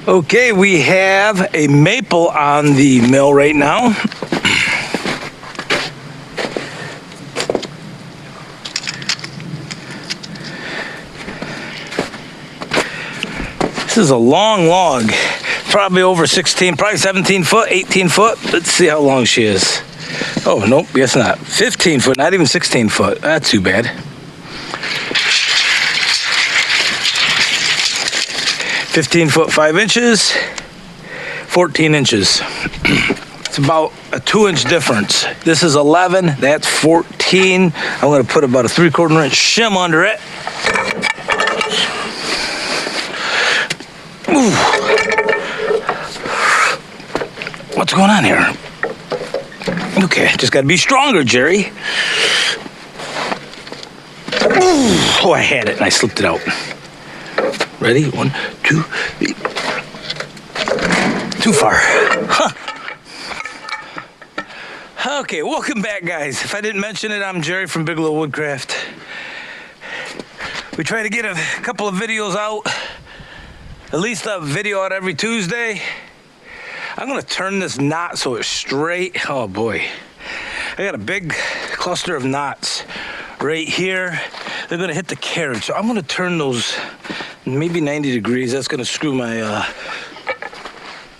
Okay, we have a maple on the mill right now. This is a long log, probably over 16, probably 17 foot, 18 foot. Let's see how long she is. Oh, nope, guess not. 15 foot, not even 16 foot. That's too bad. 15 foot 5 inches, 14 inches. It's about a 2-inch difference. This is 11, that's 14. I'm gonna put about a 3/4 inch shim under it. Ooh. What's going on here? Okay, just gotta be stronger, Jerry. Ooh. Oh, I had it and I slipped it out. Ready? 1, 2, 3. Too far. Huh. Okay, welcome back, guys. If I didn't mention it, I'm Jerry from Bigelow Woodcraft. We try to get a couple of videos out, at least a video out every Tuesday. I'm gonna turn this knot so it's straight. Oh boy. I got a big cluster of knots right here. They're gonna hit the carriage. So I'm gonna turn those maybe 90 degrees. That's gonna screw my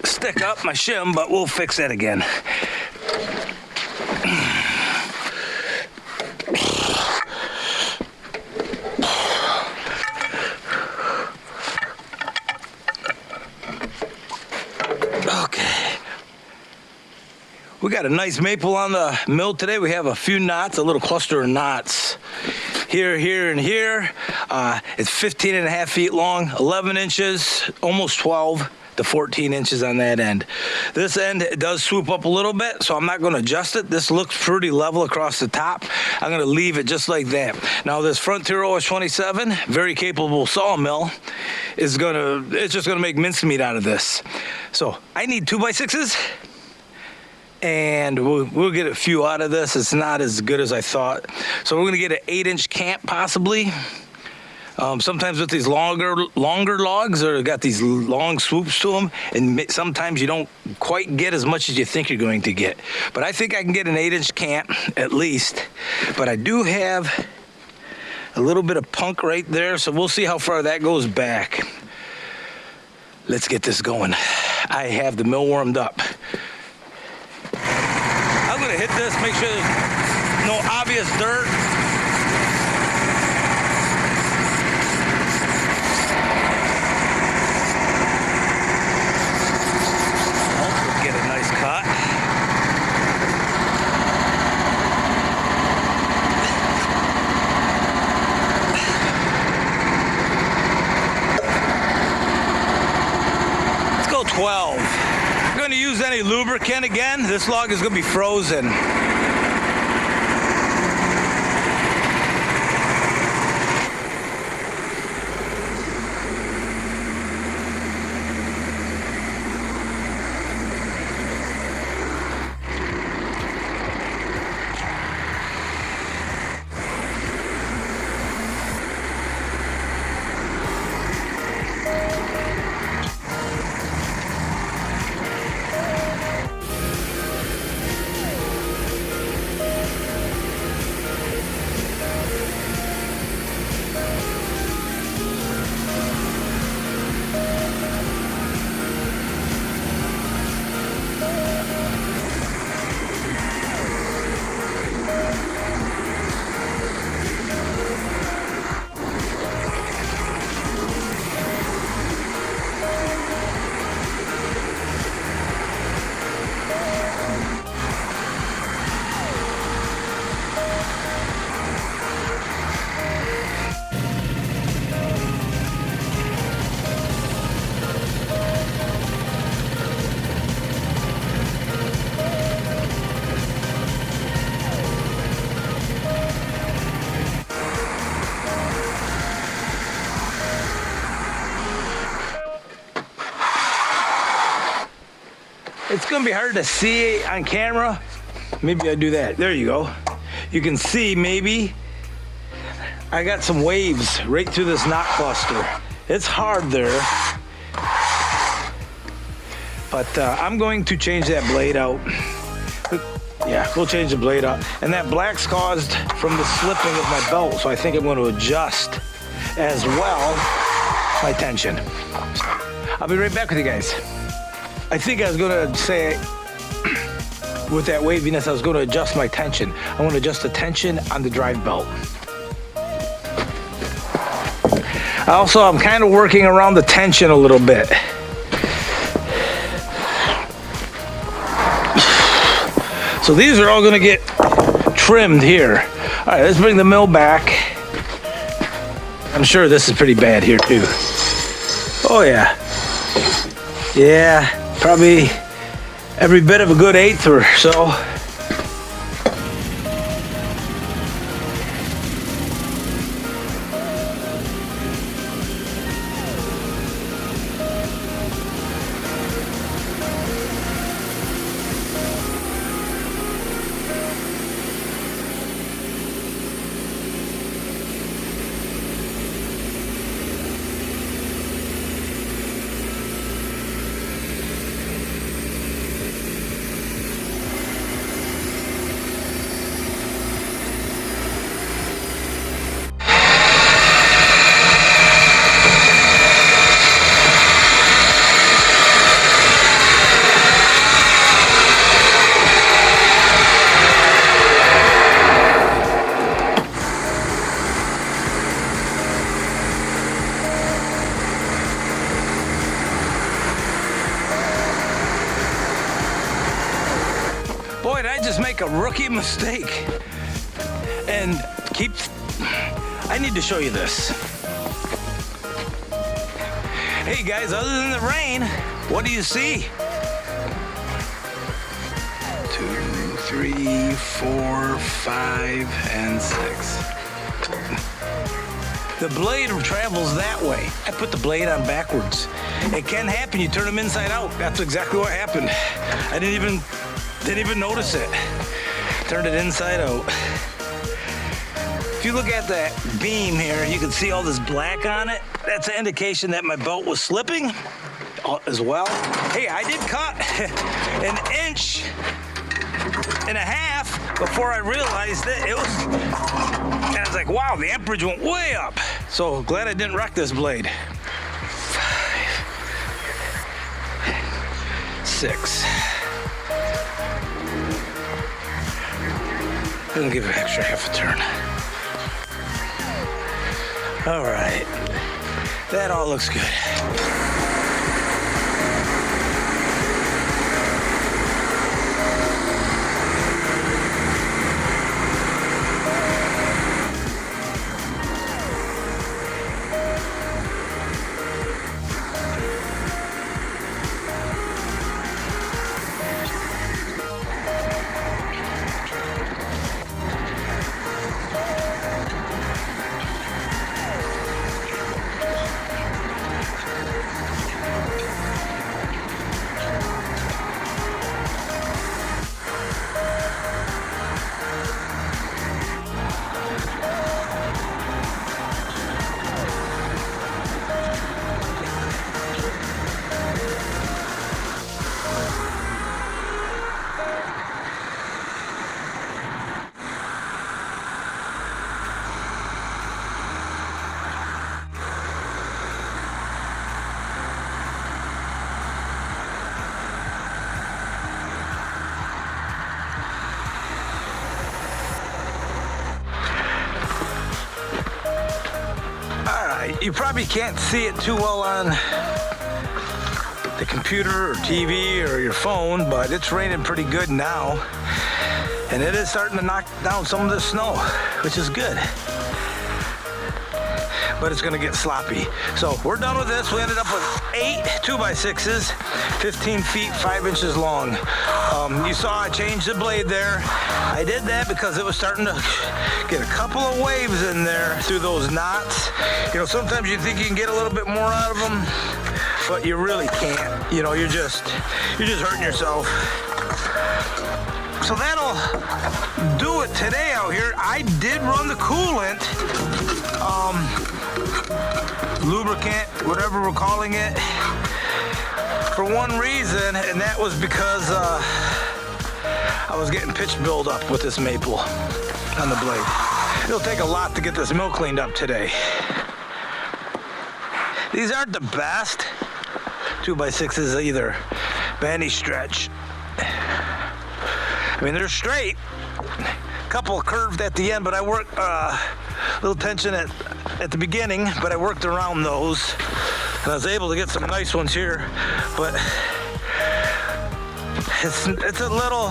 stick up, my shim, but we'll fix that again. We got a nice maple on the mill today. We have a few knots, a little cluster of knots. Here, here, and here. It's 15.5 feet long, 11 inches, almost 12 to 14 inches on that end. This end, it does swoop up a little bit, so I'm not gonna adjust it. This looks pretty level across the top. I'm gonna leave it just like that. Now this Frontier OS-27, very capable sawmill, it's just gonna make mincemeat out of this. So I need 2x6s. And we'll get a few out of this. It's not as good as I thought. So we're gonna get an 8-inch camp possibly. Sometimes with these longer logs, or got these long swoops to them, and sometimes you don't quite get as much as you think you're going to get. But I think I can get an 8-inch camp at least. But I do have a little bit of punk right there, so we'll see how far that goes back. Let's get this going. I have the mill warmed up. I'm gonna hit this, make sure there's no obvious dirt. Oh, get a nice cut. Let's go 12. Going to use any lubricant again. This log is going to be frozen. It's gonna be hard to see on camera. Maybe I do that. There you go. You can see maybe I got some waves right through this knot cluster. It's hard there. But I'm going to change that blade out. Yeah, we'll change the blade out. And that black's caused from the slipping of my belt, so I think I'm going to adjust as well my tension. I'll be right back with you guys. I think I was going to say, with that waviness, I was going to adjust my tension. I want to adjust the tension on the drive belt. Also, I'm kind of working around the tension a little bit. So these are all going to get trimmed here. All right, let's bring the mill back. I'm sure this is pretty bad here too. Oh yeah. Yeah, probably every bit of a good 1/8 or so. Boy, did I just make a rookie mistake. And I need to show you this. Hey guys, other than the rain, what do you see? 2, 3, 4, 5, and 6. The blade travels that way. I put the blade on backwards. It can happen, you turn them inside out. That's exactly what happened. I didn't even notice it. Turned it inside out. If you look at that beam here, you can see all this black on it. That's an indication that my belt was slipping as well. Hey, I did cut 1.5 inches before I realized that it was, and I was like, wow, the amperage went way up. So glad I didn't wreck this blade. 5, 6. I'm gonna give it an extra half a turn. All right, that all looks good. You probably can't see it too well on the computer or TV or your phone, but it's raining pretty good now. And it is starting to knock down some of the snow, which is good. But it's gonna get sloppy. So we're done with this. We ended up with 8 2x6s, 15 feet, 5 inches long. You saw I changed the blade there. I did that because it was starting to get a couple of waves in there through those knots. You know, sometimes you think you can get a little bit more out of them, but you really can't. You know, you're just hurting yourself. So that'll do it today out here. I did run the coolant, lubricant, whatever we're calling it. for one reason, and that was because I was getting pitch buildup with this maple on the blade. It'll take a lot to get this mill cleaned up today. These aren't the best 2x6s either, by any stretch. I mean, they're straight. Couple curved at the end, but I worked a little tension at the beginning, but I worked around those, and I was able to get some nice ones here. But it's a little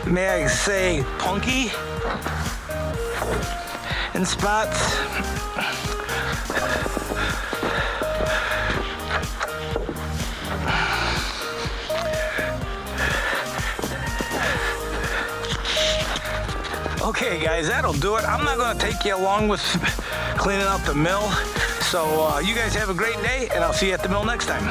may I say punky in spots. Okay guys, that'll do it. I'm not going to take you along with cleaning out the mill. So you guys have a great day, and I'll see you at the mill next time.